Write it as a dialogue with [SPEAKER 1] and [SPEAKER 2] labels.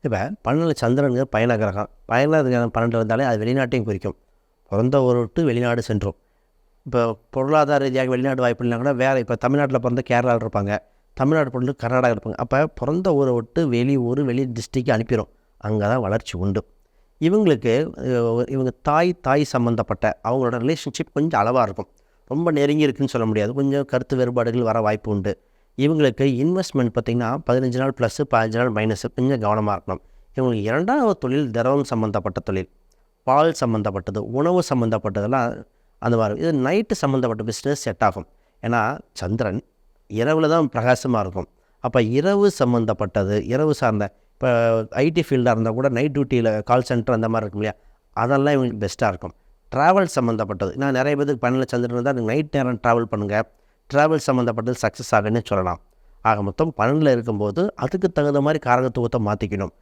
[SPEAKER 1] இப்போ 12 சந்திரனுங்க பயண கிரகம். பயண கிரகம் 12 வந்தாலே அது வெளிநாட்டையும் குறிக்கும். பிறந்த ஊரை விட்டு வெளிநாடு சென்றோம். இப்போ பொருளாதார ரீதியாக வெளிநாடு வாய்ப்பு இல்லைனா கூட வேறு இப்போ தமிழ்நாட்டில் பிறந்த கேரளாவில் இருப்பாங்க, தமிழ்நாடு பிறந்து கர்நாடகா இருப்பாங்க. அப்போ பிறந்த ஊரை விட்டு வெளி ஊர் வெளி டிஸ்ட்ரிக்ட் அனுப்பிடும். அங்கே தான் வளர்ச்சி உண்டு. இவங்களுக்கு இவங்க தாய் சம்மந்தப்பட்ட அவங்களோட ரிலேஷன்ஷிப் கொஞ்சம் அளவாக இருக்கும். ரொம்ப நெருங்கி இருக்குதுன்னு சொல்ல முடியாது. கொஞ்சம் கருத்து வேறுபாடுகள் வர வாய்ப்பு உண்டு. இவங்களுக்கு இன்வெஸ்ட்மெண்ட் பார்த்திங்கன்னா 15 நாள் ப்ளஸ்ஸு 15 நாள் மைனஸு கொஞ்சம் கவனமாக இருக்கணும். இவங்களுக்கு 2வது தொழில் திரவம் சம்மந்தப்பட்ட தொழில், பால் சம்மந்தப்பட்டது, உணவு சம்மந்தப்பட்டதெல்லாம் அந்த மாதிரி. இது நைட்டு சம்மந்தப்பட்ட பிஸ்னஸ் செட் ஆகும். ஏன்னா சந்திரன் இரவில் தான் பிரகாசமாக இருக்கும். அப்போ இரவு சம்மந்தப்பட்டது, இரவு சார்ந்த இப்போ ஐடி ஃபீல்டாக இருந்தால் கூட நைட் டியூட்டியில் கால் சென்டர் அந்த மாதிரி இருக்கும் இல்லையா, அதெல்லாம் இவங்களுக்கு பெஸ்ட்டாக இருக்கும். ட்ராவல் சம்மந்தப்பட்டது, நான் நிறைய பேருக்கு 12 சந்திரன் தான் நைட் நேரம் ட்ராவல் பண்ணுங்கள், ட்ராவல் சம்மந்தப்பட்டது சக்ஸஸ் ஆகுன்னு சொல்லலாம். ஆக மொத்தம் 12 இருக்கும்போது அதுக்கு தகுந்த மாதிரி காரகத்துவத்தை மாற்றிக்கணும்.